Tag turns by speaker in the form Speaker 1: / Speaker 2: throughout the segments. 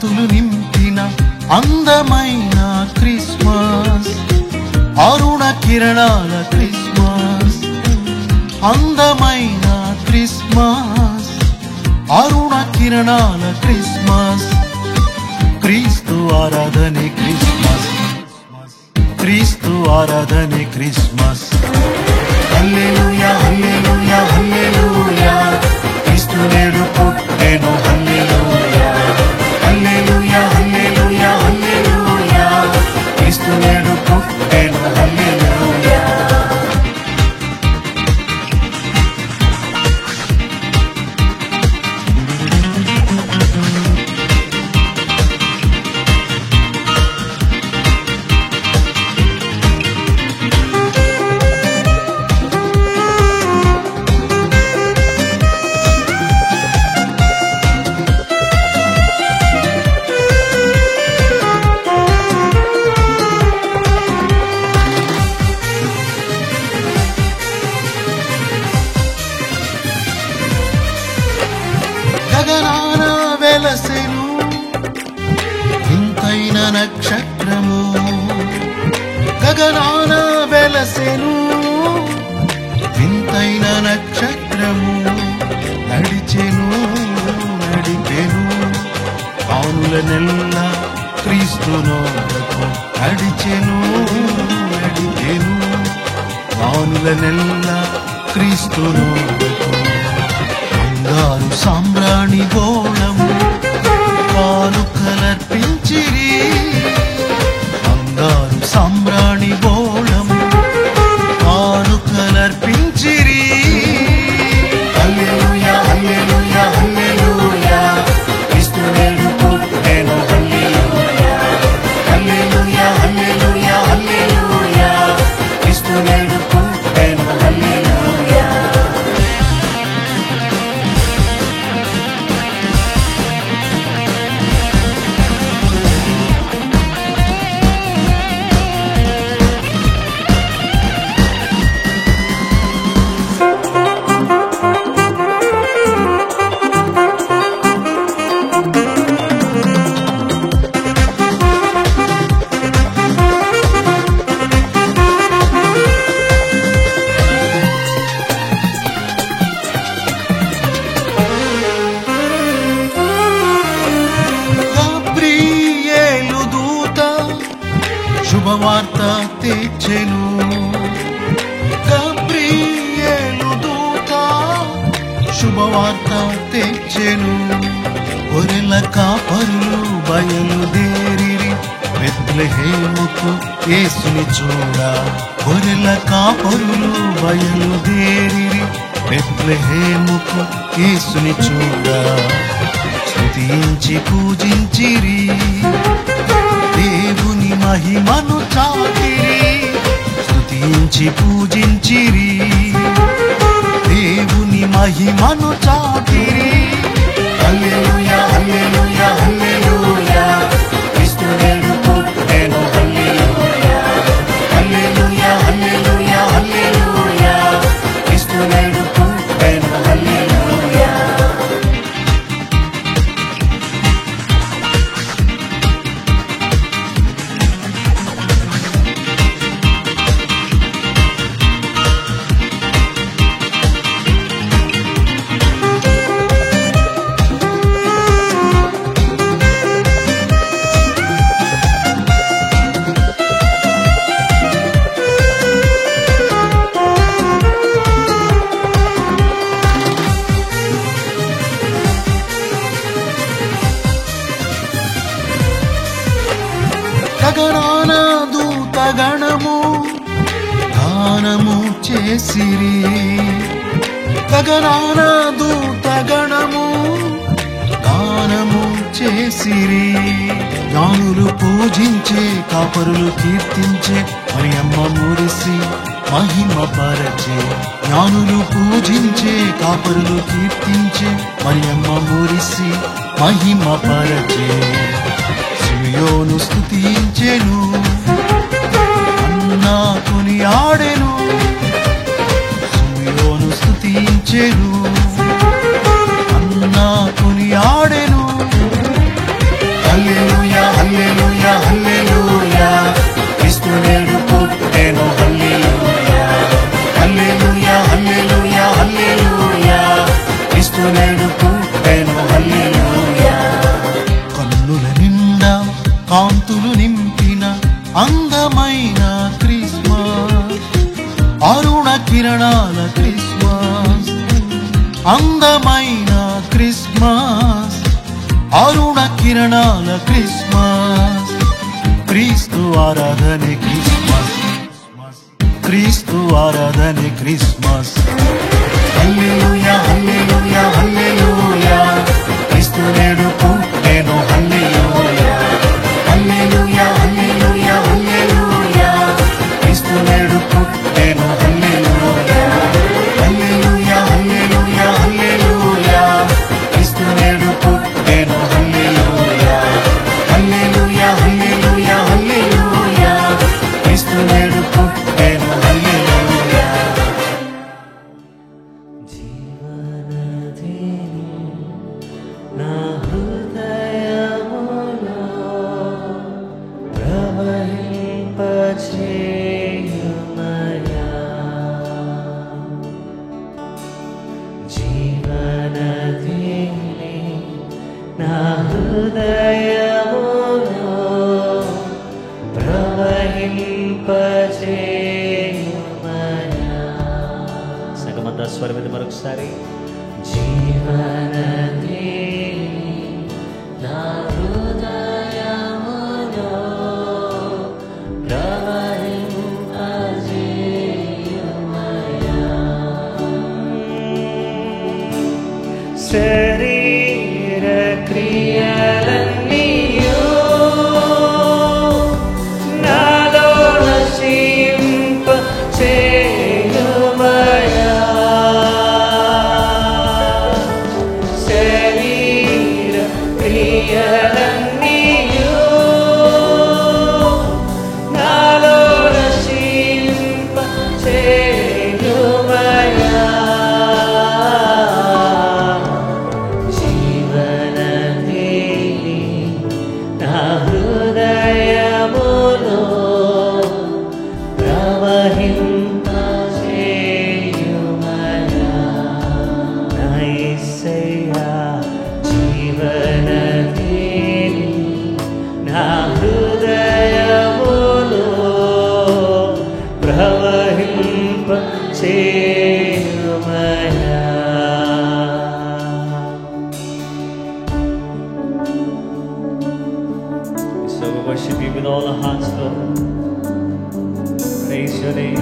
Speaker 1: కాంతులు నింపిన అందమైన క్రిస్మస్, అరుణ కిరణాల క్రిస్మస్, అందమైన క్రిస్మస్, అరుణ కిరణాల క్రిస్మస్, క్రీస్తు ఆరాధనే క్రిస్మస్, క్రీస్తు ఆరాధనే క్రిస్మస్. హల్లెలూయా హల్లెలూయా హల్లెలూయా, క్రీస్తు నేడు పుట్టెను. హల్లెలూయా హల్లెలూయా హల్లెలూయా హల్లెలూయా, క్రీస్తు నేడు పుట్టెను. హల్లెలూయా. గగనాన వెలసెను వింతైన నక్షత్రము, గగనాన వెలసెను వింతైన నక్షత్రము, నడిచెను నడిపెను ఆనుల నెల్ల క్రీస్తునోడకు, నడిచెను నడిపెను ఆనుల నెల్ల క్రీస్తునోడకు. బంగారు సాంబ్రాణి బోళము కానుకలర్పించిరి, బంగారు సాంబ్రాణి బోళము కానుకలర్పించిరి. హల్లెలూయా హల్లెలూయా హల్లెలూయా, క్రీస్తు నేడు పుట్టెను. హల్లెలూయా హల్లెలూయా హల్లెలూయా హల్లెలూయా, క్రీస్తు నేడు పుట్టెను. హల్లెలూయా. శుభవార్త తెచ్చెను, గబ్రియేలు దూత శుభవార్త తెచ్చెను. గొర్రెల కాపరులు బయలుదేరిరి బెత్లెహేముకు యేసుని చూడ, గొర్రెల కాపరులు బయలుదేరిరి బెత్లెహేముకు యేసుని చూడ. స్తుతించి పూజించిరి దేవుని మహిమను చాటిరి, స్తుతించి పూజించిరి దేవుని మహిమను చాటిరి. హల్లెలూయా హల్లెలూయా హల్లెలూయా, క్రీస్తు నేడు పుట్టెను. హల్లెలూయా హల్లెలూయా హల్లెలూయా హల్లెలూయా, క్రీస్తు నేడు పుట్టెను. హల్లెలూయా. గగనాన దూతగణము గానము చేసిరి, గగనాన దూతగణము గానము చేసిరి. జ్ఞానులు పూజించే కాపరులు కీర్తించే మరియమ్మ మురిసి మహిమ పరచే, జ్ఞానులు పూజించే కాపరులు కీర్తించే మరియమ్మ మురిసి మహిమ పరచే. సియోను స్తుతించెను అన్నా కొనియాడెను, సియోను స్తుతించెను అన్నా కొనియాడెను. అందమైన క్రిస్మస్, అరుణ కిరణాల క్రిస్మస్, క్రీస్తు ఆరాధనే క్రిస్మస్, క్రీస్తు ఆరాధనే క్రిస్మస్. హల్లెలూయా హల్లెలూయా హల్లెలూయా, క్రీస్తు నేడు పుట్టెను. హల్లెలూయా హల్లెలూయా హల్లెలూయా హల్లెలూయా, క్రీస్తు నేడు పుట్టెను. హల్లెలూయా హల్లెలూయా హల్లెలూయా హల్లెలూయా, క్రీస్తు నేడు పుట్టెను. హల్లెలూయా హల్లెలూయా హల్లెలూయా హల్లెలూయా, క్రీస్తు నేడు పుట్టెను. హల్లెలూయా.
Speaker 2: నా హృదయములో ప్రవహింపచేయుమయా, జీవనదిని నా హృదయములో ప్రవహింపచేయుమయా. సంగమంతా స్వరమిది మరొకసారి. జీవనది నా హృదయములో ప్రవహింపజేయుమయా, శరీర క్రియలన్నీయు నాలో నశింపచేయుమయా, క్రియలన్నీయు నాలో నశింపచేయుమయా, జీవనదిని నా హృదయములో ప్రవహింపచేయుమయా, నా యేసయ్యా జీవనదిని నా హృదయములో ప్రవహింపచేయుమయా. So we worship you with all our hearts, Lord. Praise your name.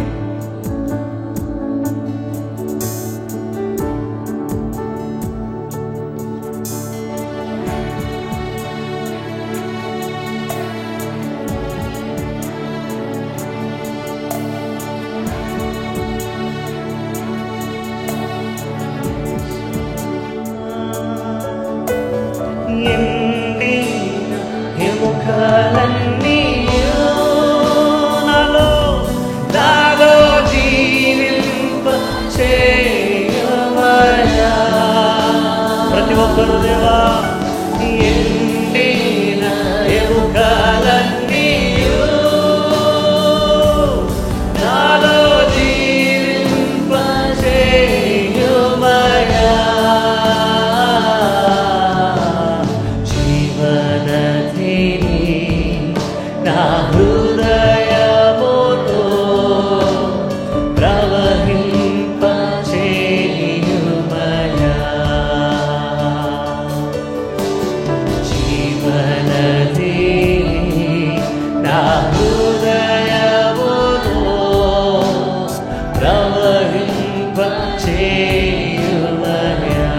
Speaker 2: ఎండిన ఎముకలన్నీయు నాలో జీవింపచేయుమయా, ప్రతి ఒక్కరు దేవా. ఎండిన ఎముకలన్నీయు నాలో జీవింపచేయుమయా, జీవనదిని నా హృదయములో ప్రవహింపచేయుమయా, జీవనదిని నా హృదయములో ప్రవహింపచేయుమయా.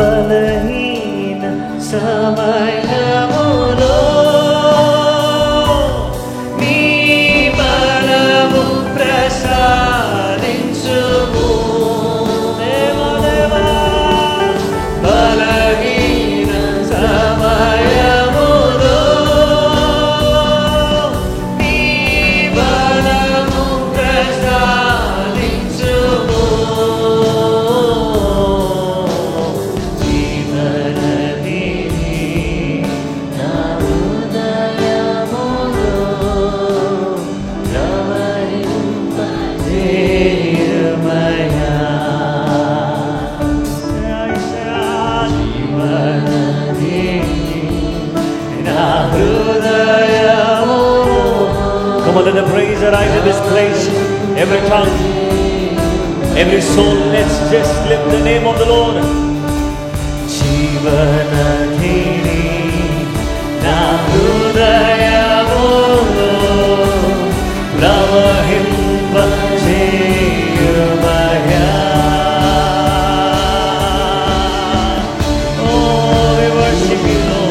Speaker 2: బలహీన సమయములో నీ బలము ప్రసాదించుము దేవదేవా, బలహీన సమయములో నీ బలము ప్రసాదించుము, జీవనదిని
Speaker 3: Come on, let the praise arise in this place. Every tongue, every soul, let's just lift the name of the Lord. Jeevanadhini na hrudayamulo pravahimpa cheyumaya. Oh, we worship you, Lord.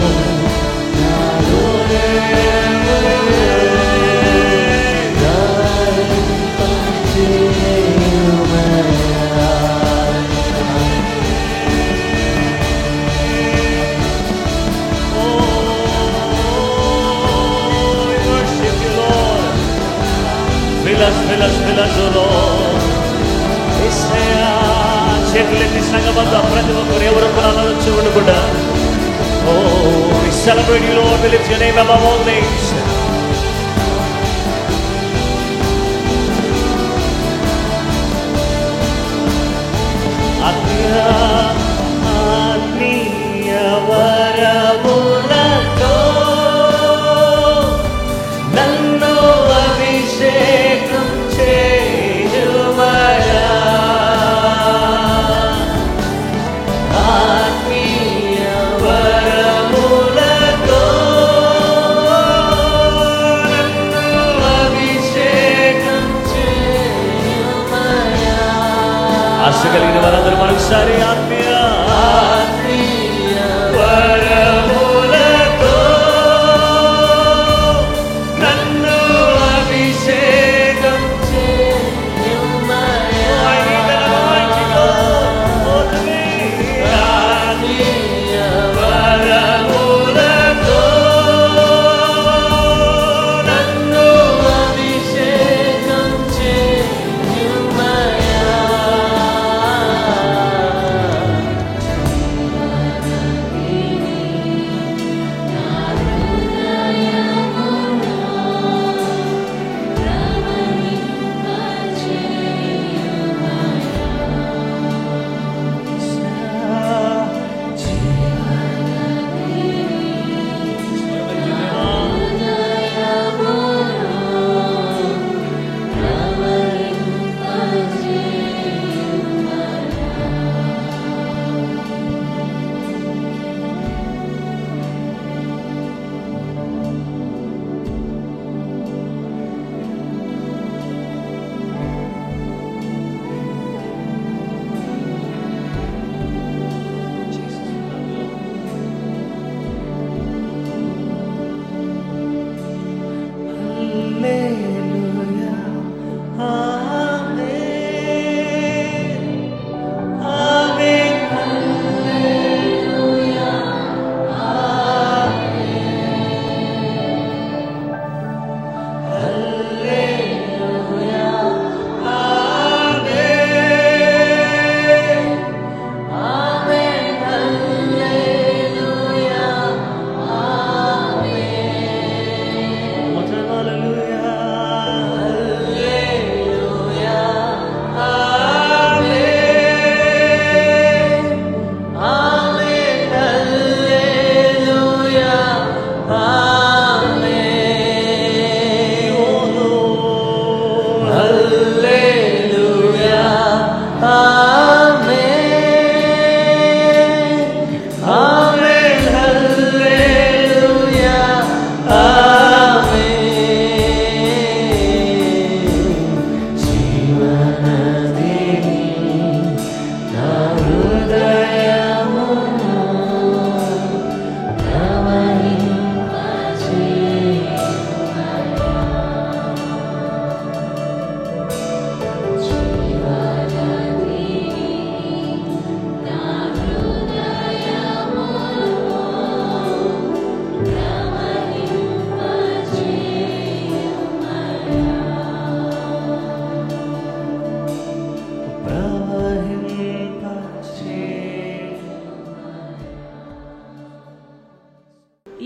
Speaker 3: Fill us, O Lord. చేతులెత్తి సంగమంతా ప్రతి ఒక్కరు ఎవరు చూడు కూడా. Oh, we celebrate you, Lord. We lift your name above all names. ఆత్మీయ వరములతో నన్ను అభిషేకం చేయుమయా. ఆత్మీయ వరములతో నన్ను అభిషేకం చేయుమయా. ఆశ కలిగిన వారందరూ మరొకసారి ఆత్మీయ వరములతో నన్ను అభిషేకం చేయుమయా. ఆత్మీయ వరములతో నన్ను అభిషేకం చేయుమయా.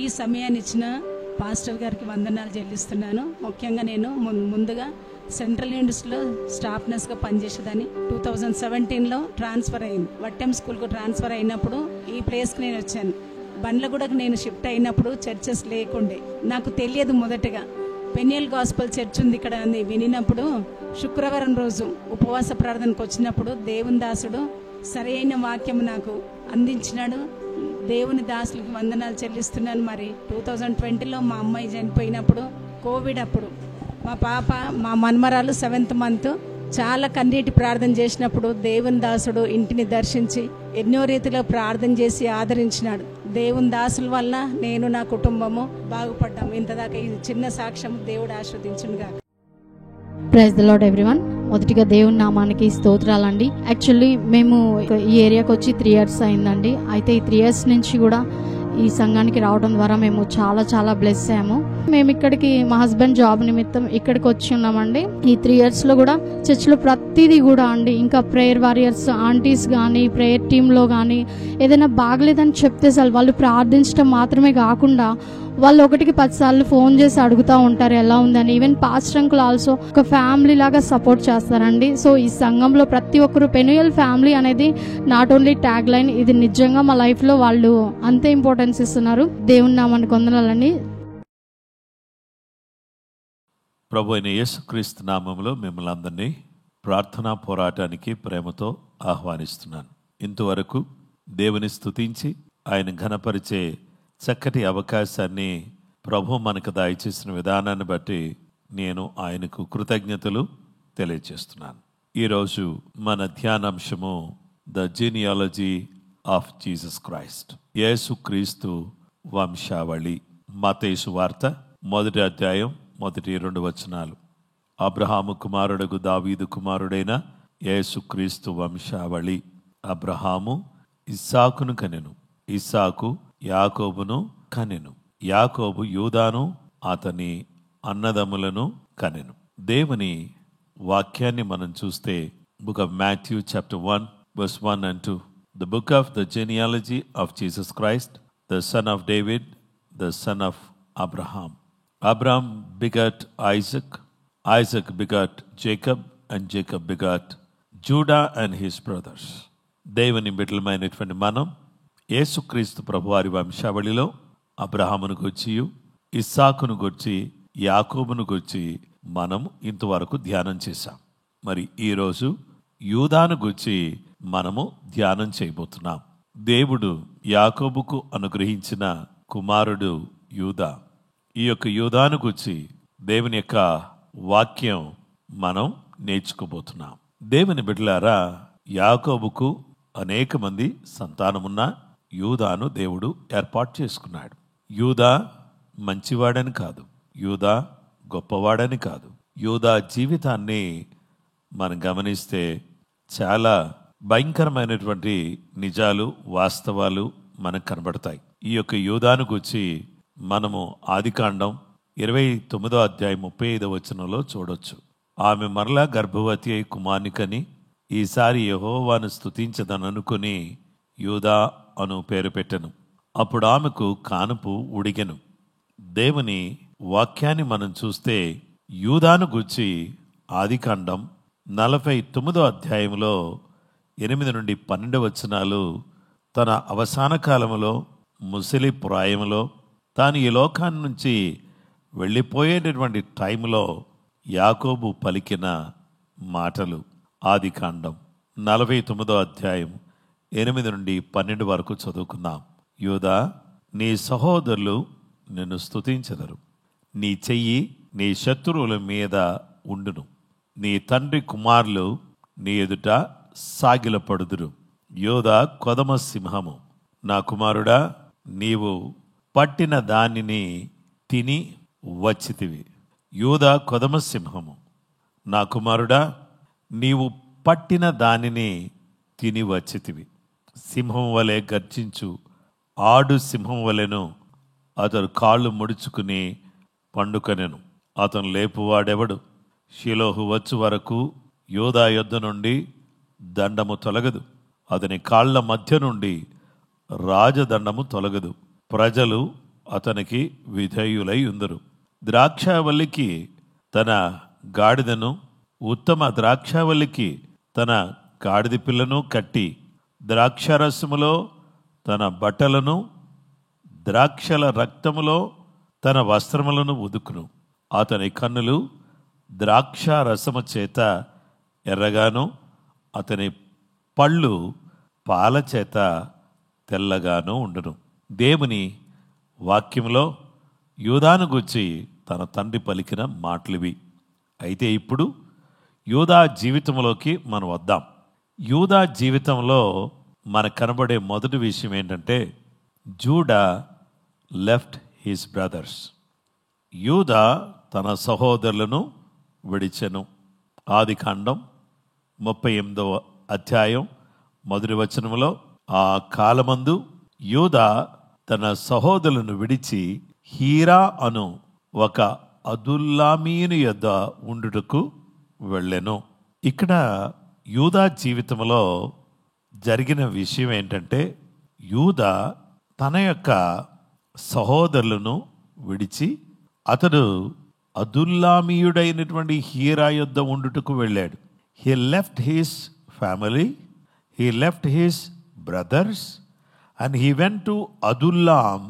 Speaker 4: ఈ సమయాన్ని ఇచ్చిన పాస్టర్ గారికి వందనాలు చెల్లిస్తున్నాను. ముఖ్యంగా నేను ముందుగా సెంట్రల్ యూనివర్సిటీలో స్టాఫ్ నర్స్గా పనిచేసేదాన్ని. 2017లో ట్రాన్స్ఫర్ అయింది. వట్టెం స్కూల్కు ట్రాన్స్ఫర్ అయినప్పుడు ఈ ప్లేస్కి నేను వచ్చాను. బండ్లగూడకు నేను షిఫ్ట్ అయినప్పుడు చర్చెస్ లేకుండే, నాకు తెలియదు మొదటగా. పెనియల్ గాస్పల్ చర్చ్ ఉంది ఇక్కడ అని వినినప్పుడు శుక్రవారం రోజు ఉపవాస ప్రార్థనకు వచ్చినప్పుడు దేవుని దాసుడు సరైన వాక్యం నాకు అందించినాడు. దేవుని దాసులకు వందనాలు చెల్లిస్తున్నాను. మరి 2020లో మా అమ్మాయి చనిపోయినప్పుడు కోవిడ్ అప్పుడు మా పాప మా మన్మరాలు 7th మంత్ చాలా కన్నీటి ప్రార్థన చేసినప్పుడు దేవుని దాసుడు ఇంటిని దర్శించి ఎన్నో రీతిలో ప్రార్థన చేసి ఆదరించినాడు. దేవుని దాసుల వల్ల నేను నా కుటుంబము బాగుపడ్డాము. ఇంతదాకా ఈ చిన్న సాక్ష్యం దేవుడు ఆస్వాదించునుగా.
Speaker 5: Praise the Lord everyone. మొదటిగా దేవుని నామానికి స్తోత్రాలండి. యాక్చువల్లీ మేము ఈ ఏరియాకి వచ్చి 3 years అయిందండి. అయితే ఈ 3 years నుంచి కూడా ఈ సంఘానికి రావడం ద్వారా మేము చాలా బ్లెస్ అయ్యాము. మేము ఇక్కడికి మా హస్బెండ్ జాబ్ నిమిత్తం ఇక్కడికి వచ్చి ఉన్నామండి. ఈ 3 yearsలో కూడా చర్చ్లో ప్రతిదీ కూడా అండి, ఇంకా ప్రేయర్ వారియర్స్ ఆంటీస్ కానీ ప్రేయర్ టీంలో కానీ ఏదైనా బాగలేదని చెప్తే అసలు వాళ్ళు ప్రార్థించడం మాత్రమే కాకుండా వాళ్ళు 1కి 10 సార్లు ఫోన్ చేసి అడుగుతూ ఉంటారు ఎలా ఉందని. ఈవెన్ పాస్టర్ అంకుల్ ఆల్సో ఒక ఫ్యామిలీ లాగా సపోర్ట్ చేస్తారండి. సో ఈ సంఘంలో ప్రతి ఒక్కరు పెనుయల్ ఫ్యామిలీ అనేది నాట్ ఓన్లీ ట్యాగ్ లైన్, ఇది నిజంగా మా లైఫ్లో వాళ్ళు అంతే ఇంపార్టెన్స్ ఇస్తున్నారు. దేవుని నామానికి వందనాలండి.
Speaker 6: ప్రభు అయిన యేసుక్రీస్తు నామంలో మిమ్మల్ని అందరినీ ప్రార్థనా పోరాటానికి ప్రేమతో ఆహ్వానిస్తున్నాను. ఇంతవరకు దేవుని స్తుతించి ఆయన ఘనపరిచే చక్కటి అవకాశాన్ని ప్రభు మనకు దయచేసిన విధానాన్ని బట్టి నేను ఆయనకు కృతజ్ఞతలు తెలియజేస్తున్నాను. ఈరోజు మన ధ్యానాంశము the genealogy of Jesus Christ, యేసుక్రీస్తు వంశావళి. మత్తయి సువార్త 1వ అధ్యాయం 1-2 వచనాలు. అబ్రహాము కుమారుడగు దావీదు కుమారుడైన యేసుక్రీస్తు వంశావళి. అబ్రహాము ఇస్సాకును కనెను, ఇస్సాకు యాకోబును కనెను, యాకోబు యూదాను అతని అన్నదమ్ములను కనెను. దేవుని వాక్యాన్ని మనం చూస్తే book of Matthew chapter 1 verse 1 and 2, the book of the genealogy of Jesus Christ, the son of David, the son of Abraham. Abraham begat Isaac, Isaac begat Jacob, and Jacob begat Judah and his brothers. దేవుని బిడ్డలమైనటువంటి మనం యేసుక్రీస్తు ప్రభువారి వంశావళిలో అబ్రహామును గూర్చి, ఇస్సాకును గూర్చి, యాకోబును గూర్చి మనం ఇంతవరకు ధ్యానం చేశాం. మరి ఈరోజు యూదాను గూర్చి మనము ధ్యానం చేయబోతున్నాం. దేవుడు యాకోబుకు అనుగ్రహించిన కుమారుడు యూదా. ఈ యొక్క యూదాను గూర్చి దేవుని యొక్క వాక్యం మనం నేర్చుకోబోతున్నాం. దేవుని బిడ్డలారా, యాకోబుకు అనేక మంది సంతానమున్న యూదాను దేవుడు ఏర్పాటు చేసుకున్నాడు. యూదా మంచివాడని కాదు, యూదా గొప్పవాడని కాదు. యూదా జీవితాన్ని మనం గమనిస్తే చాలా భయంకరమైనటువంటి నిజాలు, వాస్తవాలు మనకు కనబడతాయి. ఈ యొక్క యూదాను గురించి మనము ఆదికాండం 29వ అధ్యాయం 35వ వచనంలో చూడొచ్చు. ఆమె మరలా గర్భవతి అయి కుమార్నికని, ఈసారి యెహోవాను స్తుతించదననుకుని యూదా అను పేరు పెట్టెను. అప్పుడు ఆమెకు కానుపు ఉడిగెను. దేవుని వాక్యాన్ని మనం చూస్తే యూదాను గూర్చి ఆదికాండం 49వ అధ్యాయంలో 8-12 వచనాలు తన అవసాన కాలంలో ముసలి ప్రాయంలో తాను ఈ లోకాన్ని నుంచి వెళ్ళిపోయేటటువంటి టైంలో యాకోబు పలికిన మాటలు. ఆదికాండం 49వ అధ్యాయం 8-12 వరకు చదువుకున్నాం. యూదా, నీ సహోదరులు నిన్ను స్తుతించెదరు, నీ చెయ్యి నీ శత్రువుల మీద ఉండును, నీ తండ్రి కుమారులు నీ ఎదుట సాగిలపడుదురు. యూదా కొదమ సింహము, నా కుమారుడా, నీవు పట్టిన దానిని తిని వచ్చితివి. యూదా కొదమ సింహము, నా కుమారుడా, నీవు పట్టిన దానిని తిని వచ్చితివి. సింహం వలె గర్జించు ఆడు సింహం వలెను అతడు కాళ్ళు ముడుచుకుని పండుకొనెను. అతను లేపువాడెవడు? షిలోహు వచ్చు వరకు యూదా యొద్ద నుండి దండము తొలగదు, అతని కాళ్ల మధ్య నుండి రాజదండము తొలగదు. ప్రజలు అతనికి విధేయులై ఉందరు. ద్రాక్షావల్లికి తన గాడిదను, ఉత్తమ ద్రాక్షావల్లికి తన గాడిద పిల్లను కట్టి ద్రాక్షరసములో తన బట్టలను, ద్రాక్షల రక్తములో తన వస్త్రములను ఉదుకును. అతని కన్నులు ద్రాక్ష రసము చేత ఎర్రగాను అతని పళ్ళు పాల చేత తెల్లగాను ఉండును. దేవుని వాక్యంలో యూదాను గూర్చి తన తండ్రి పలికిన మాటలివి. అయితే ఇప్పుడు యూదా జీవితంలోకి మనం వద్దాం. యూదా జీవితంలో మనకు కనబడే మొదటి విషయం ఏంటంటే జూడా లెఫ్ట్ హిస్ బ్రదర్స్. యూదా తన సహోదరులను విడిచెను. ఆదికాండం 38వ అధ్యాయం మొదటి వచనములో, ఆ కాలమందు యూదా తన సహోదరులను విడిచి హీరా అను ఒక అదుల్లామీయుని యొద్ద ఉండుటకు వెళ్ళెను. ఇక్కడ యూదా జీవితంలో జరిగిన విషయం ఏంటంటే యూదా తన యొక్క సహోదరులను విడిచి అతడు అదుల్లామీయుడైనటువంటి హీరా యొద్ద ఉండుటకు వెళ్ళాడు. He left his family, he left his brothers and he went to Adullam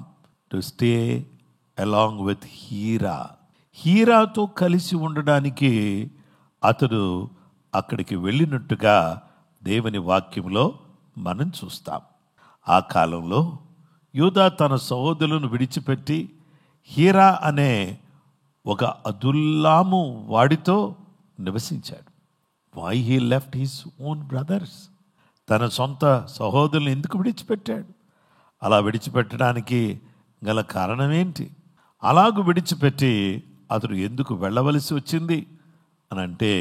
Speaker 6: to stay along with Hirah. హీరాతో కలిసి ఉండడానికి అతడు అక్కడికి వెళ్ళినట్టుగా దేవుని వాక్యంలో మనం చూస్తాం. ఆ కాలంలో యూదా తన సహోదరులను విడిచిపెట్టి హీరా అనే ఒక అదుల్లాము వాడితో నివసించాడు. Why he left his own brothers? తన సొంత సహోదరులను ఎందుకు విడిచిపెట్టాడు? అలా విడిచిపెట్టడానికి గల కారణం ఏంటి? అలాగూ విడిచిపెట్టి అతడు ఎందుకు వెళ్ళవలసి వచ్చింది అని అంటే,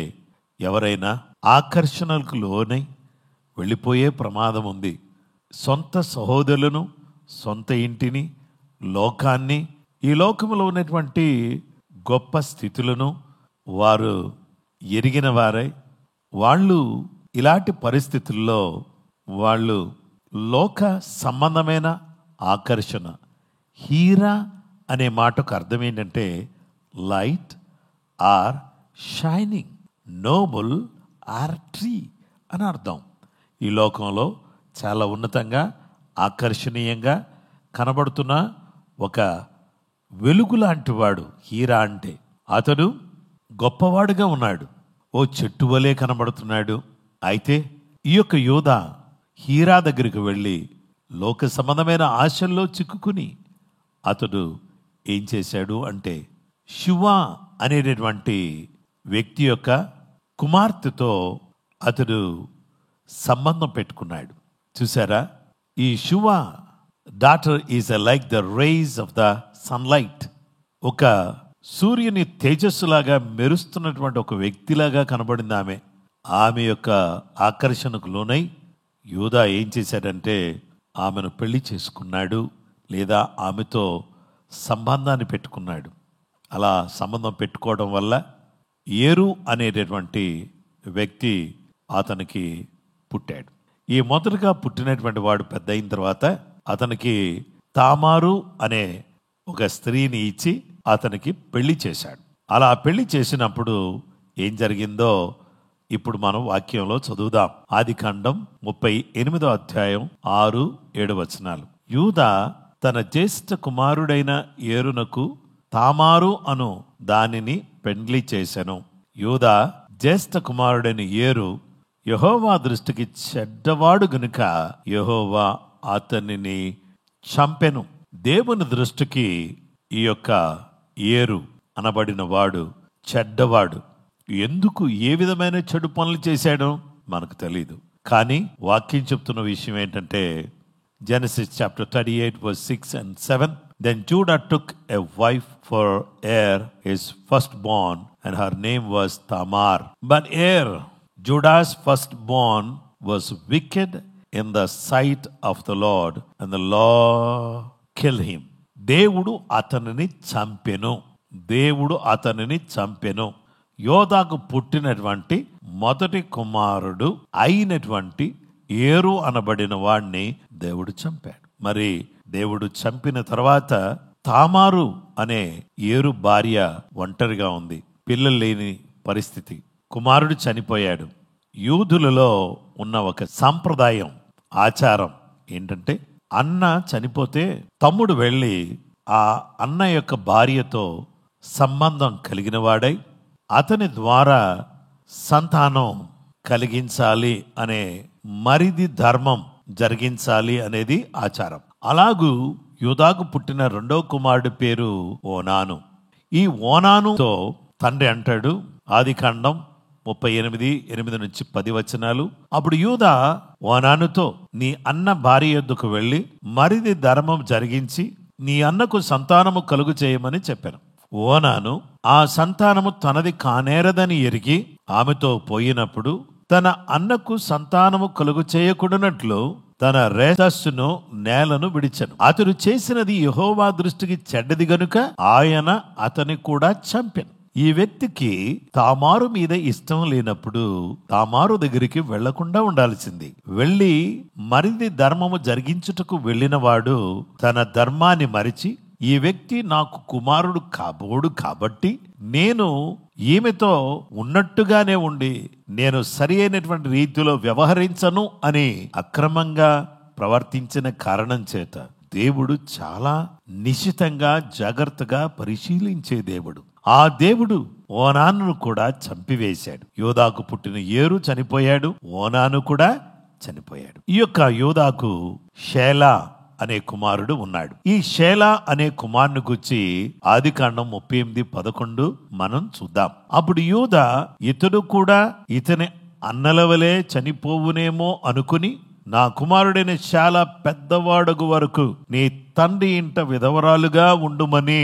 Speaker 6: ఎవరైనా ఆకర్షణలకు లోనై వెళ్ళిపోయే ప్రమాదం ఉంది. సొంత సహోదరులను, సొంత ఇంటిని, లోకాన్ని, ఈ లోకంలో ఉన్నటువంటి గొప్ప స్థితులను వారు ఎరిగిన వారై వాళ్ళు ఇలాంటి పరిస్థితుల్లో వాళ్ళు లోక సంబంధమైన ఆకర్షణ, హీరా అనే మాటకు అర్థం ఏంటంటే light or shining, noble or tree అని అర్థం. ఈ లోకంలో చాలా ఉన్నతంగా ఆకర్షణీయంగా కనబడుతున్న ఒక వెలుగు లాంటి వాడు హీరా అంటే. అతడు గొప్పవాడుగా ఉన్నాడు, ఓ చెట్టు వలె కనబడుతున్నాడు. అయితే ఈ యొక్క యూదా హీరా దగ్గరికి వెళ్ళి లోక సంబంధమైన ఆశల్లో చిక్కుకుని అతడు ఏం చేశాడు అంటే శివా అనేటటువంటి వ్యక్తి యొక్క కుమార్తెతో అతడు సంబంధం పెట్టుకున్నాడు. చూసారా, ఈ శివా daughter is like the rays of the sunlight. ఒక సూర్యుని తేజస్సులాగా మెరుస్తున్నటువంటి ఒక వ్యక్తిలాగా కనబడింది ఆమె. ఆమె యొక్క ఆకర్షణకు లోనై యూదా ఏం చేశాడంటే ఆమెను పెళ్లి చేసుకున్నాడు, లేదా ఆమెతో సంబంధాన్ని పెట్టుకున్నాడు. అలా సంబంధం పెట్టుకోవడం వల్ల ఏరు అనేటటువంటి వ్యక్తి అతనికి పుట్టాడు. ఈ మొదటగా పుట్టినటువంటి వాడు పెద్ద అయిన తర్వాత అతనికి తామారు అనే ఒక స్త్రీని ఇచ్చి అతనికి పెళ్లి చేశాడు. అలా పెళ్లి చేసినప్పుడు ఏం జరిగిందో ఇప్పుడు మనం వాక్యంలో చదువుదాం. ఆదికాండం 38వ అధ్యాయం 6-7 వచనాలు. యూదా తన జ్యేష్ఠ కుమారుడైన ఏరునకు తామారు అను దానిని పెండ్లి చేసెను. యూదా జ్యేష్ఠ కుమారుడైన ఏరు యెహోవా దృష్టికి చెడ్డవాడు గనుక యెహోవా అతనిని చంపెను. దేవుని దృష్టికి ఈ యొక్క ఏరు అనబడిన వాడు చెడ్డవాడు. ఎందుకు, ఏ విధమైన చెడు పనులు చేశాడో మనకు తెలీదు. కానీ వాక్యం చెప్తున్న విషయం ఏంటంటే Genesis chapter 38 verse 6 and 7. Then Judah took a wife for Er, his firstborn, and her name was Tamar. But Er, Judah's firstborn, was wicked in the sight of the Lord, and the Lord killed him. దేవుడు అతనిని చంపెను. దేవుడు అతనిని చంపెను. యోదాకు పుట్టినటువంటి మొదటి కుమారుడు అయినటువంటి ఏరు అనబడిన వాడిని దేవుడు చంపాడు. మరి దేవుడు చంపిన తర్వాత తామారు అనే ఏరు భార్య ఒంటరిగా ఉంది, పిల్లలు లేని పరిస్థితి. కుమారుడు చనిపోయాడు. యూదులలో ఉన్న ఒక సాంప్రదాయం, ఆచారం ఏంటంటే అన్న చనిపోతే తమ్ముడు వెళ్ళి ఆ అన్న యొక్క భార్యతో సంబంధం కలిగిన వాడై అతని ద్వారా సంతానం కలిగించాలి అనే మరిది ధర్మం జరిగించాలి అనేది ఆచారం. అలాగూ యూదాకు పుట్టిన రెండో కుమారుడి పేరు ఓనాను. ఈ ఓనానుతో తండ్రి అంటాడు, ఆదికాండం 38:8-10 వచనాలు. అప్పుడు యూదా ఓనానుతో, నీ అన్న భార్య యొద్దకు వెళ్ళి మరిది ధర్మం జరిగించి నీ అన్నకు సంతానము కలుగు చేయమని చెప్పాను. ఓనాను ఆ సంతానము తనది కానేరదని ఎరిగి ఆమెతో పోయినప్పుడు తన అన్నకు సంతానము కలుగు చేయకూడనట్లు తన రేతస్సును నేలను విడిచెను. అతడు చేసినది యెహోవా దృష్టికి చెడ్డది గనుక ఆయన అతని కూడా చంపెను. ఈ వ్యక్తికి తామారు మీద ఇష్టం లేనప్పుడు తామారు దగ్గరికి వెళ్లకుండా ఉండాల్సింది. వెళ్లి మరిది ధర్మము జరిగించుటకు వెళ్ళినవాడు తన ధర్మాన్ని మరిచి, ఈ వ్యక్తి నాకు కుమారుడు కాబోడు కాబట్టి నేను ఈమెతో ఉన్నట్టుగానే ఉండి నేను సరి అయినటువంటి రీతిలో వ్యవహరించను అని అక్రమంగా ప్రవర్తించిన కారణం చేత దేవుడు చాలా నిశితంగా జాగ్రత్తగా పరిశీలించే దేవుడు. ఆ దేవుడు ఓనాను కూడా చంపివేశాడు. యోదాకు పుట్టిన ఏరు చనిపోయాడు, ఓనాను కూడా చనిపోయాడు. ఈ యొక్క యోదాకు షేలా అనే కుమారుడు ఉన్నాడు. ఈ షేలా అనే కుమారుని గురించి ఆదికాండం 38:11 మనం చూద్దాం. అప్పుడు యూదా ఇతడు కూడా ఇతని అన్నల వలె చనిపోవునేమో అనుకుని, నా కుమారుడైన షేలా పెద్దవాడగు వరకు నీ తండ్రి ఇంట విధవరాలుగా ఉండుమని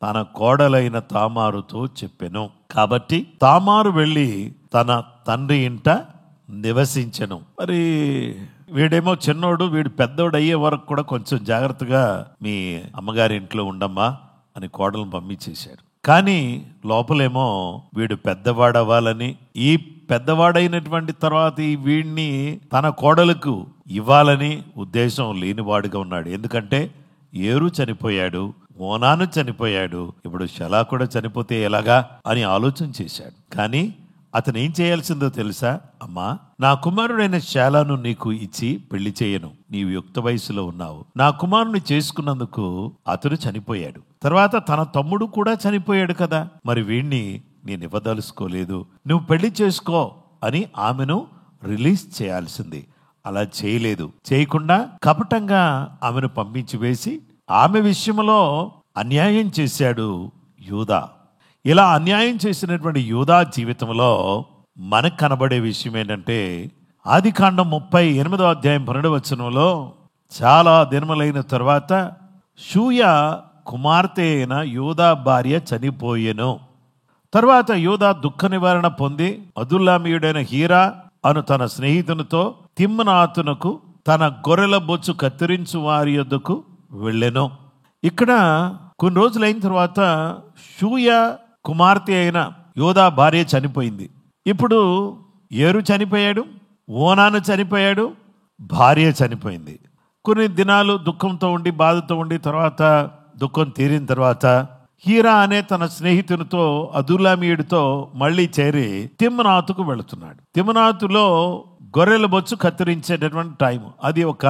Speaker 6: తన కోడలైన తామారుతో చెప్పెను. కాబట్టి తామారు వెళ్ళి తన తండ్రి ఇంట నివసించెను. మరి వీడేమో చిన్నోడు, వీడు పెద్దోడు అయ్యే వరకు కూడా కొంచెం జాగ్రత్తగా మీ అమ్మగారి ఇంట్లో ఉండమ్మా అని కోడలను పంపించేశాడు. కానీ లోపలేమో వీడు పెద్దవాడవ్వాలని, ఈ పెద్దవాడైనటువంటి తర్వాత ఈ వీడిని తన కోడలకు ఇవ్వాలని ఉద్దేశం లేనివాడుగా ఉన్నాడు. ఎందుకంటే ఏరు చనిపోయాడు, ఓనాను చనిపోయాడు, ఇప్పుడు షేలా కూడా చనిపోతే ఎలాగా అని ఆలోచన చేశాడు. కానీ అతను ఏం చేయాల్సిందో తెలుసా? అమ్మా, నా కుమారుడైన షేలాను నీకు ఇచ్చి పెళ్లి చేయను, నీవు యుక్త వయసులో ఉన్నావు. నా కుమారుని చేసుకున్నందుకు అతడు చనిపోయాడు, తర్వాత తన తమ్ముడు కూడా చనిపోయాడు కదా, మరి వీణ్ణి నేను ఇవ్వదలుచుకోలేదు, నువ్వు పెళ్లి చేసుకో అని ఆమెను రిలీజ్ చేయాల్సింది. అలా చేయలేదు. చేయకుండా కపటంగా ఆమెను పంపించి వేసి ఆమె విషయంలో అన్యాయం చేశాడు యూదా. ఇలా అన్యాయం చేసినటువంటి యూదా జీవితంలో మనకు కనబడే విషయం ఏంటంటే, ఆదికాండం 38:12 చాలా దినములైన తర్వాత షూయ కుమార్తె అయిన యూదా భార్య చనిపోయెను. తర్వాత యూదా దుఃఖ నివారణ పొంది అదుల్లామీయుడైన హీరా అను తన స్నేహితునితో తిమ్నాతునకు తన గొర్రెల బొచ్చు కత్తిరించు వారి యొద్దకు వెళ్ళెను. ఇక్కడ కొన్ని రోజులైన తర్వాత షూయ కుమార్తె అయిన యోదా భార్య చనిపోయింది. ఇప్పుడు ఏరు చనిపోయాడు, ఓనాను చనిపోయాడు, భార్య చనిపోయింది. కొన్ని దినాలు దుఃఖంతో ఉండి బాధతో ఉండి తర్వాత దుఃఖం తీరిన తర్వాత హీరా అనే తన స్నేహితునితో అదుల్లామీయుడితో మళ్ళీ చేరి తిమ్నాతుకు వెళుతున్నాడు. తిమ్నాతులో గొర్రెల బొచ్చు కత్తిరించేటటువంటి టైం, అది ఒక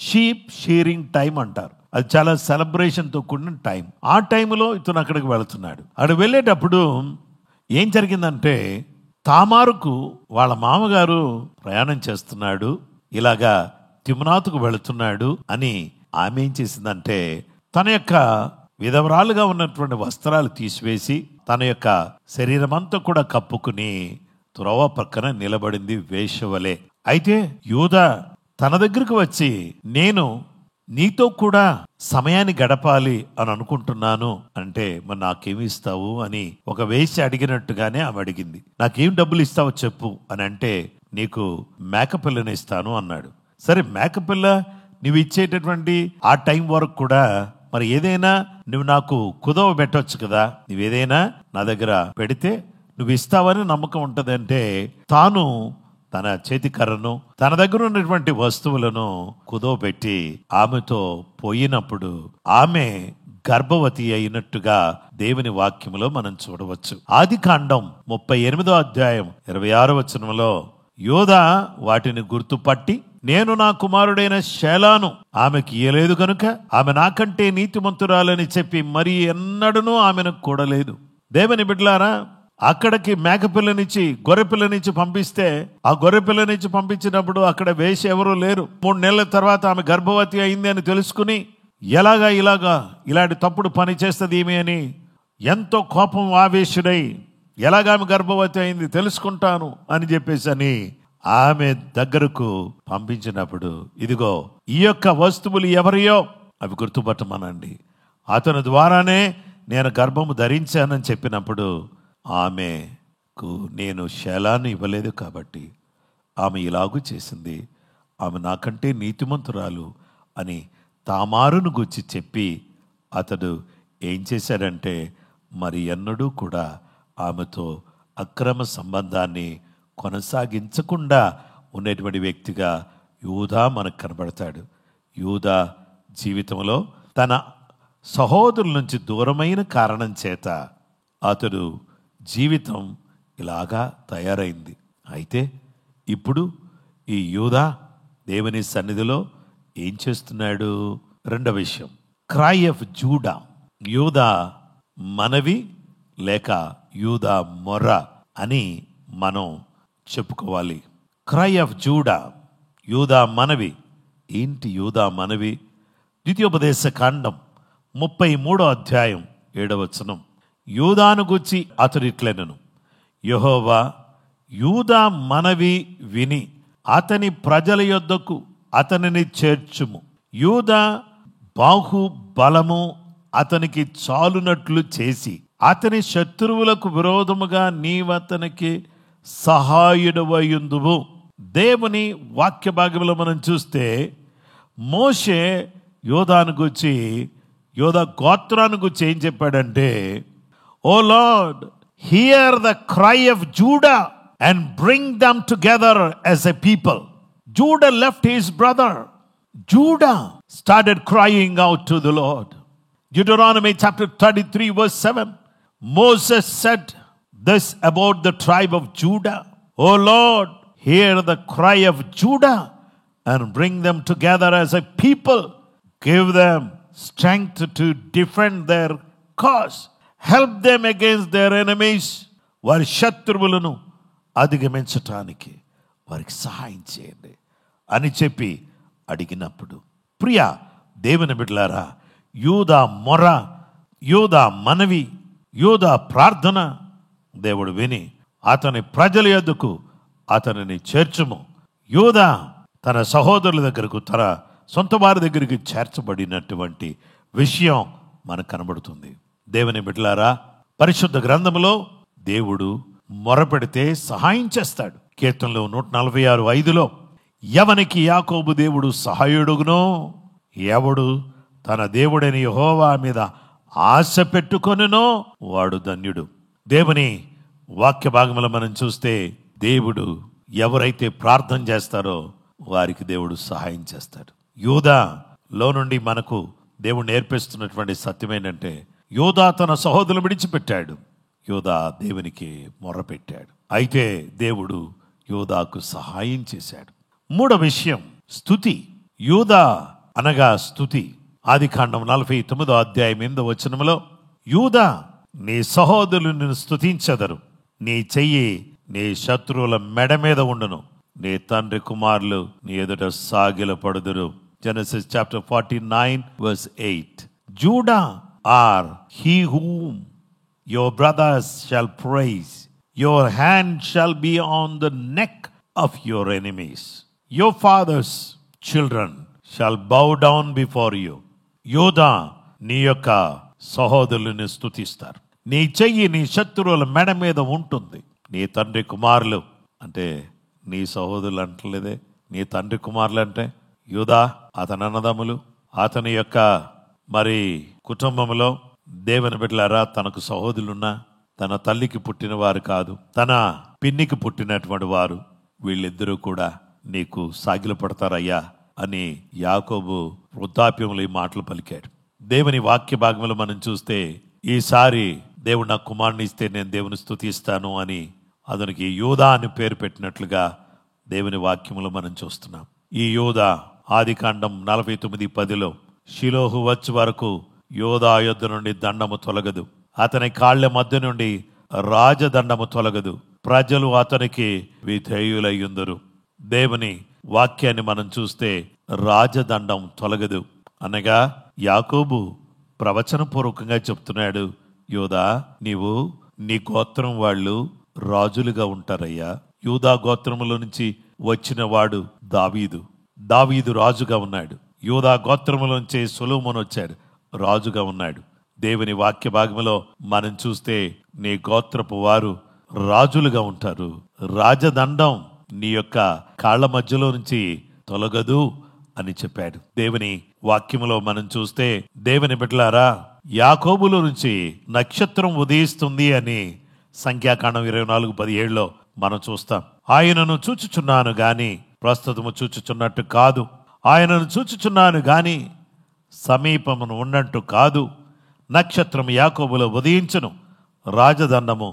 Speaker 6: షీప్ షీరింగ్ టైం అంటారు. అది చాలా సెలబ్రేషన్తో కూడిన టైం. ఆ టైంలో ఇతను అక్కడికి వెళుతున్నాడు. అక్కడ వెళ్ళేటప్పుడు ఏం జరిగిందంటే, తామారుకు వాళ్ళ మామగారు ప్రయాణం చేస్తున్నాడు, ఇలాగా తిమ్నాతుకు వెళుతున్నాడు అని ఆమె ఏం చేసిందంటే, తన యొక్క విధవరాలుగా ఉన్నటువంటి వస్త్రాలు తీసివేసి తన యొక్క శరీరం అంతా కూడా కప్పుకుని త్రోవ పక్కన నిలబడింది వేశ్యవలే. అయితే యూదా తన దగ్గరకు వచ్చి, నేను నీతో కూడా సమయాన్ని గడపాలి అని అనుకుంటున్నాను అంటే, మరి నాకేమి ఇస్తావు అని ఒక వేశ్య అడిగినట్టుగానే ఆమె అడిగింది. నాకేం డబ్బులు ఇస్తావో చెప్పు అని అంటే, నీకు మేకపిల్లని ఇస్తాను అన్నాడు. సరే, మేకపిల్ల నువ్వు ఇచ్చేటటువంటి ఆ టైం వరకు కూడా మరి ఏదైనా నువ్వు నాకు కుదవ పెట్టవచ్చు కదా, నువ్వేదైనా నా దగ్గర పెడితే నువ్వు ఇస్తావని నమ్మకం ఉంటదంటే, తాను తన చేతికర్రను తన దగ్గర ఉన్నటువంటి వస్తువులను కుదవ పెట్టి ఆమెతో పోయినప్పుడు ఆమె గర్భవతి అయినట్టుగా దేవుని వాక్యములో మనం చూడవచ్చు. ఆదికాండం 38:26 యోదా వాటిని గుర్తుపట్టి నేను నా కుమారుడైన శేలాను ఆమెకి ఇయ్యలేదు కనుక ఆమె నాకంటే నీతిమంతురాలని చెప్పి మరి ఎన్నడూనూ ఆమెను కూడలేదు. దేవుని బిడ్డలారా, అక్కడికి మేకపిల్లనిచ్చి గొర్రెపిల్లనిచ్చి పంపిస్తే ఆ గొర్రెపిల్లనిచ్చి పంపించినప్పుడు అక్కడ వేసి ఎవరూ లేరు. 3 నెలల తర్వాత ఆమె గర్భవతి అయింది అని తెలుసుకుని ఇలాంటి తప్పుడు పని చేస్తుంది ఈమె అని ఎంతో కోపం ఆవేశుడై ఎలాగామె గర్భవతి అయింది తెలుసుకుంటాను అని చెప్పేసి అని ఆమె దగ్గరకు పంపించినప్పుడు, ఇదిగో ఈ యొక్క వస్తువులు ఎవరియో అవి గుర్తుపట్టమనండి, అతని ద్వారానే నేను గర్భము ధరించానని చెప్పినప్పుడు ఆమెకు నేను శేలాన్ని ఇవ్వలేదు కాబట్టి ఆమె ఇలాగూ చేసింది, ఆమె నాకంటే నీతిమంతురాలు అని తామారును గురించి చెప్పి అతడు ఏం చేశాడంటే మరి ఎన్నడూ కూడా ఆమెతో అక్రమ సంబంధాన్ని కొనసాగించకుండా ఉండేటువంటి వ్యక్తిగా యూదా మనకు కనబడతాడు. యూదా జీవితంలో తన సహోదరుల నుంచి దూరమైన కారణం చేత అతడు జీవితం ఇలాగా తయారైంది. అయితే ఇప్పుడు ఈ యూదా దేవుని సన్నిధిలో ఏం చేస్తున్నాడు? రెండవ విషయం, క్రై ఆఫ్ జూడా. యూదా మనవి లేక యూదా మొర్ర అని మనం చెప్పుకోవాలి. క్రై ఆఫ్ జూడా, యూదా మనవి. ఏంటి యూదా మనవి? ద్వితీయోపదేశ కాండం 33వ అధ్యాయం 7వ వచనం. యూదాను గూర్చి అతడు ఇట్లనెను, యెహోవా యూదా మనవి విని అతని ప్రజల యొద్దకు అతనిని చేర్చుము. యూదా బాహుబలము అతనికి చాలునట్లు చేసి అతని శత్రువులకు విరోధముగా నీవతనికి సహాయుడవయుందువు. దేవుని వాక్య భాగంలో మనం చూస్తే మోషే యోధాను గురించి, యోధా గోత్రాన్ని గురించి ఏం చెప్పాడంటే, O Lord hear the cry of Judah and bring them together as a people. Judah left his brother. Judah started crying out to the Lord. Deuteronomy chapter 33 verse 7. Moses said this about the tribe of Judah. O Lord, hear the cry of Judah and bring them together as a people. Give them strength to defend their cause. Help them against their enemies. వారి శత్రువులను అధిగమించటానికి వారికి సహాయం చేయండి అని చెప్పి అడిగినప్పుడు, ప్రియ దేవుని బిడ్డలారా, యూదా మొర, యూదా మనవి, యూదా ప్రార్థన దేవుడు విని అతని ప్రజల యొద్దకు అతనిని చేర్చుము. యూదా తన సహోదరుల దగ్గరకు, తన సొంత వారి దగ్గరికి చేర్చబడినటువంటి విషయం మనకు కనబడుతుంది. దేవుని బిడ్డలారా, పరిశుద్ధ గ్రంథములో దేవుడు మొరపెడితే సహాయం చేస్తాడు. కీర్తనలో 146:5 ఎవనికి యాకోబు దేవుడు సహాయుడుగునో, ఎవడు తన దేవుడైన యెహోవా మీద ఆశ పెట్టుకొనునో వాడు ధన్యుడు. దేవుని వాక్య భాగంలో మనం చూస్తే దేవుడు ఎవరైతే ప్రార్థన చేస్తారో వారికి దేవుడు సహాయం చేస్తాడు. యూదాలో నుండి మనకు దేవుడు నేర్పిస్తున్నటువంటి సత్యం ఏంటంటే, యూదా తన సహోదరులు విడిచిపెట్టాడు, యూదా దేవునికి మొర్రపెట్టాడు. అయితే దేవుడు యూదాకు సహాయం చేశాడు. మూడవ విషయం, స్తుతి. యూదా అనగా స్తుతి. ఆదికాండం 49వ అధ్యాయం 8వ వచనములో, యూదా నీ సహోదరులు నిన్ను స్తుతించెదరు, నీ చెయ్యి నీ శత్రువుల మెడ మీద ఉండును, నీ తండ్రి కుమారులు నీ ఎదుట సాగిల పడుదురు. Genesis chapter 49 verse 8. Judah are he whom your brothers shall praise. Your hand shall be on the neck of your enemies. Your father's children shall bow down before you. యూదా నీ యొక్క సహోదరులను స్తుతిస్తారు, నీ చెయ్యి నీ శత్రువుల మెడ మీద ఉంటుంది. నీ తండ్రి కుమారులు అంటే నీ సహోదరులు అంటలేదే, నీ తండ్రి కుమారులు అంటే యూదా, అతని అన్నదమ్ములు, అతని యొక్క మరి కుటుంబంలో దేవుని బిడ్డలారా, తనకు సహోదరులున్నా తన తల్లికి పుట్టిన వారు కాదు, తన పిన్నికి పుట్టినటువంటి వారు, వీళ్ళిద్దరూ కూడా నీకు సాగిల పడతారయ్యా అని యాకోబు వృద్ధాప్యంలో ఈ మాటలు పలికాడు. దేవుని వాక్య భాగంలో మనం చూస్తే, ఈసారి దేవుడు నాకు కుమారుని ఇస్తే నేను దేవుని స్తుతిస్తాను అని అతనికి యూదా అని పేరు పెట్టినట్లుగా దేవుని వాక్యములో మనం చూస్తున్నాం. ఈ యోధా ఆదికాండం 49:10 షిలోహు వచ్చి వరకు యోధా యొద్ద నుండి దండము తొలగదు, అతని కాళ్ల మధ్య నుండి రాజదండము తొలగదు, ప్రజలు అతనికి విధేయులయ్యుందురు. దేవుని వాక్యాన్ని మనం చూస్తే రాజదండం తొలగదు అనగా యాకోబు ప్రవచనపూర్వకంగా చెప్తున్నాడు, యోధా నీవు నీ గోత్రం వాళ్ళు రాజులుగా ఉంటారయ్యా. యూదా గోత్రములో నుంచి వచ్చిన వాడు దావీదు రాజుగా ఉన్నాడు. యూదా గోత్రములోంచి సొలొమోను వచ్చాడు, రాజుగా ఉన్నాడు. దేవుని వాక్య భాగంలో మనం చూస్తే నీ గోత్రపు వారు రాజులుగా ఉంటారు, రాజదండం నీ యొక్క కాళ్ల మధ్యలో నుంచి తొలగదు అని చెప్పాడు. దేవుని వాక్యములో మనం చూస్తే దేవుని బిడ్డలారా, యాకోబులో నుంచి నక్షత్రం ఉదయిస్తుంది అని సంఖ్యాకాండం 24:17 మనం చూస్తాం. ఆయనను చూచుచున్నాను గాని ప్రస్తుతము చూచుచున్నట్టు కాదు, ఆయనను చూచుచున్నాను గాని సమీపమును ఉన్నట్టు కాదు. నక్షత్రం యాకోబులో ఉదయించును, రాజదండము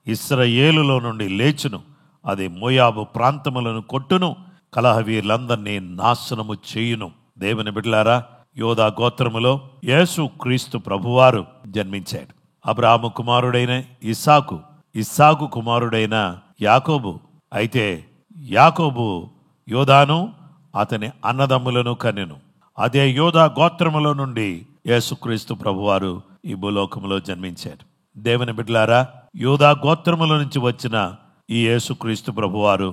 Speaker 6: ఇశ్రాయేలులో నుండి లేచును, అది మోయాబు ప్రాంతములను కొట్టును, కలహవీరులందరినీ నాశనము చేయును. దేవుని బిడ్డలారా, యోధా గోత్రములో యేసు క్రీస్తు ప్రభువారు జన్మించాడు. అబ్రాహాము కుమారుడైన ఇస్సాకు కుమారుడైన యాకోబు. అయితే యాకోబు యోధాను అతని అన్నదమ్ములను కనెను. అదే యోధా గోత్రములో నుండి యేసుక్రీస్తు ప్రభువారు ఈ భూలోకములో జన్మించాడు. దేవుని బిడ్డలారా, యోధా గోత్రముల నుంచి వచ్చిన ఈ యేసుక్రీస్తు ప్రభువారు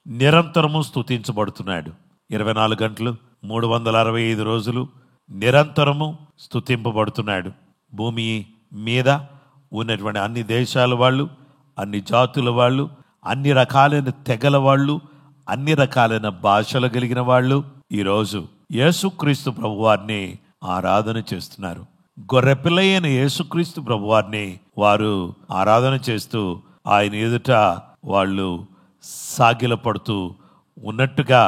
Speaker 6: నిరంతరము స్తుతించబడుతున్నాడు. 24 గంటలు 365 రోజులు నిరంతరము స్తుతింపబడుతున్నాడు. భూమి మీద ఉన్నటువంటి అన్ని దేశాల వాళ్ళు, అన్ని జాతుల వాళ్ళు, అన్ని రకాలైన తెగల వాళ్ళు, అన్ని రకాలైన భాషలు కలిగిన వాళ్ళు ఈరోజు యేసుక్రీస్తు ప్రభువారిని ఆరాధన చేస్తున్నారు. గొర్రెపిల్ల అయిన యేసుక్రీస్తు ప్రభువారిని వారు ఆరాధన చేస్తూ ఆయన ఎదుట వాళ్ళు సాగిలపడుతూ ఉన్నట్టుగా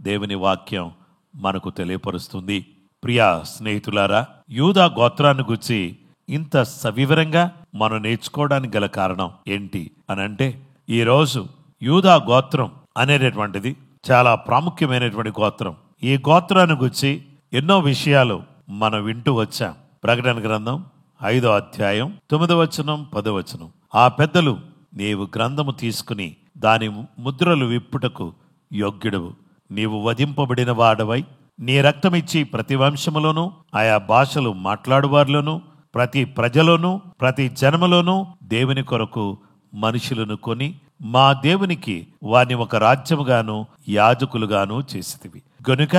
Speaker 6: దేవుని వాక్యం మనకు తెలియపరుస్తుంది. ప్రియా స్నేహితులారా, యూదా గోత్రాన్ని గురించి ఇంత సవివరంగా మనం నేర్చుకోవడానికి గల కారణం ఏంటి అనంటే, ఈరోజు యూదా గోత్రం అనేటటువంటిది చాలా ప్రాముఖ్యమైనటువంటి గోత్రం. ఈ గోత్రాన్ని గురించి ఎన్నో విషయాలు మనం వింటూ వచ్చాం. ప్రకటన గ్రంథం 5వ అధ్యాయం 9వ వచనం 10వ వచనం, ఆ పెద్దలు నీవు గ్రంథము తీసుకుని దాని ముద్రలు విప్పుటకు యోగ్యుడవు, నీవు వధింపబడిన వాడవై నీ రక్తమిచ్చి ప్రతి వంశములోను ఆయా భాషలు మాట్లాడువారిలోను ప్రతి ప్రజలోను ప్రతి జనములోను దేవుని కొరకు మనుషులను కొని మా దేవునికి వారిని ఒక రాజ్యముగాను యాజకులుగాను చేసితివి గనుక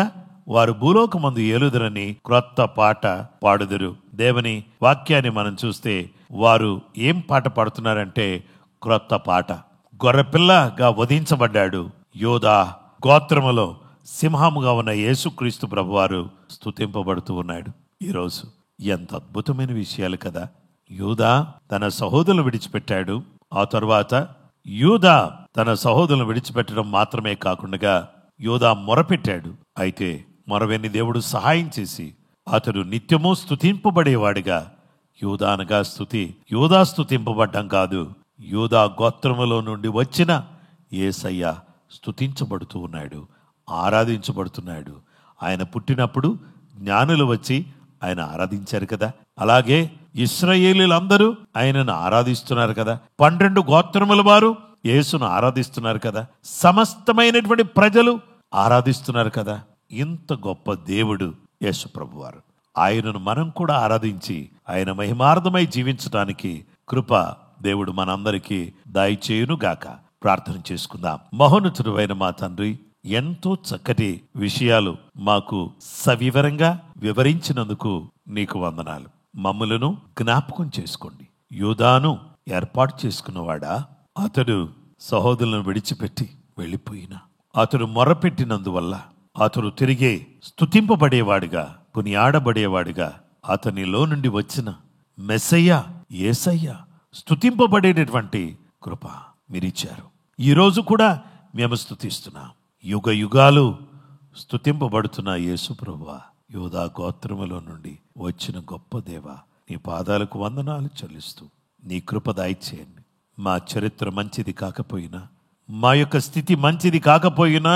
Speaker 6: వారు భూలోకమందు ఏలుదురని క్రొత్త పాట పాడుదురు. దేవుని వాక్యాన్ని మనం చూస్తే వారు ఏం పాట పాడుతున్నారంటే క్రొత్త పాట. గొర్రెపిల్లగా వధించబడ్డాడు. యోధా గోత్రములో సింహముగా ఉన్న యేసుక్రీస్తు ప్రభువారు స్తుతింపబడుతూ ఉన్నాడు. ఈరోజు ఎంత అద్భుతమైన విషయాలు కదా. యూదా తన సహోదరులను విడిచిపెట్టాడు. ఆ తరువాత యూదా తన సహోదరులను విడిచిపెట్టడం మాత్రమే కాకుండా యూదా మొరపెట్టాడు. అయితే మొరవెన్ని దేవుడు సహాయం చేసి అతడు నిత్యము స్తుతింపబడేవాడిగా, యూదా అనగా యూదా స్తుతింపబడ్డం కాదు, యూదా గోత్రములో నుండి వచ్చిన యేసయ్య స్తుతించబడుతూ ఉన్నాడు, ఆరాధించబడుతున్నాడు. ఆయన పుట్టినప్పుడు జ్ఞానులు వచ్చి ఆయన ఆరాధించారు కదా. అలాగే ఇశ్రాయేలీలందరూ ఆయనను ఆరాధిస్తున్నారు కదా. 12 గోత్రముల వారు యేసును ఆరాధిస్తున్నారు కదా. సమస్తమైనటువంటి ప్రజలు ఆరాధిస్తున్నారు కదా. ఇంత గొప్ప దేవుడు యేసు ప్రభువారు. ఆయనను మనం కూడా ఆరాధించి ఆయన మహిమార్థమై జీవించడానికి కృప దేవుడు మనందరికీ దయచేయును గాక. ప్రార్థన చేసుకుందాం. మహోన్నతుడైన మా తండ్రి, ఎంతో చక్కటి విషయాలు మాకు సవివరంగా వివరించినందుకు నీకు వందనాలు. మమ్ములను జ్ఞాపకం చేసుకోండి. యూదాను ఏర్పాటు చేసుకున్నవాడా, అతడు సహోదరులను విడిచిపెట్టి వెళ్ళిపోయినా అతడు మొరపెట్టినందువల్ల అతడు తిరిగే స్తుతింపబడేవాడిగా, కొనియాడబడేవాడిగా అతనిలో నుండి వచ్చిన మెస్సయ్య యేసయ్య స్తుతింపబడేటటువంటి కృప మీరిచ్చారు. ఈరోజు కూడా మేము స్తుతిస్తున్నాం. యుగ యుగాలు స్తుతింపబడుతున్న యేసు ప్రభువా, యూదా గోత్రములో నుండి వచ్చిన గొప్ప దేవ, నీ పాదాలకు వందనాలు చెల్లిస్తూ నీ కృప దయచేయండి. మా చరిత్ర మంచిది కాకపోయినా, మా యొక్క స్థితి మంచిది కాకపోయినా,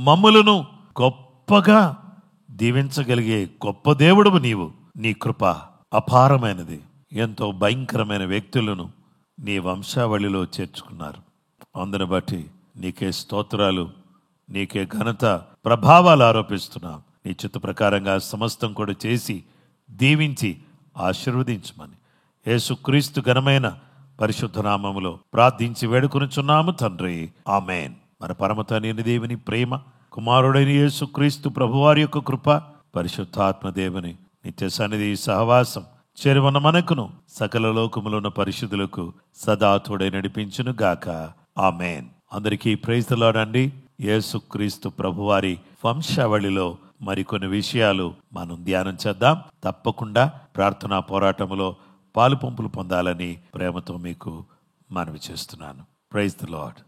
Speaker 6: మమ్ములను గొప్పగా దీవించగలిగే గొప్ప దేవుడువు నీవు. నీ కృప అపారమైనది. ఎంతో భయంకరమైన వ్యక్తులను నీ వంశావళిలో చేర్చుకున్నారు. అందును బట్టి నీకే స్తోత్రాలు, నీకే ఘనత ప్రభావాలు ఆరోపిస్తున్నాం. నీ చిత్త ప్రకారంగా సమస్తం కూడా చేసి దీవించి ఆశీర్వదించమని యేసుక్రీస్తు ఘనమైన పరిశుద్ధ నామములో ప్రార్థించి వేడుకొనుచున్నాము తండ్రి, ఆమేన్. మన పరమ తండ్రి దేవుని ప్రేమ, కుమారుడైన యేసుక్రీస్తు ప్రభువారి యొక్క కృప, పరిశుద్ధాత్మ దేవుని నిత్య సన్నిధి సహవాసం చేరువన్న మనకును సకల లోకములో ఉన్న పరిశుద్ధులకు సదా తోడై నడిపించును గాక, ఆమేన్. అందరికీ ప్రైజ్ ది లార్డ్ అండి. యేసుక్రీస్తు ప్రభువారి వంశావళిలో మరికొన్ని విషయాలు మనం ధ్యానం చేద్దాం. తప్పకుండా ప్రార్థనా పోరాటములో పాలు పంపులు పొందాలని ప్రేమతో మీకు మనవి చేస్తున్నాను. Praise the lord.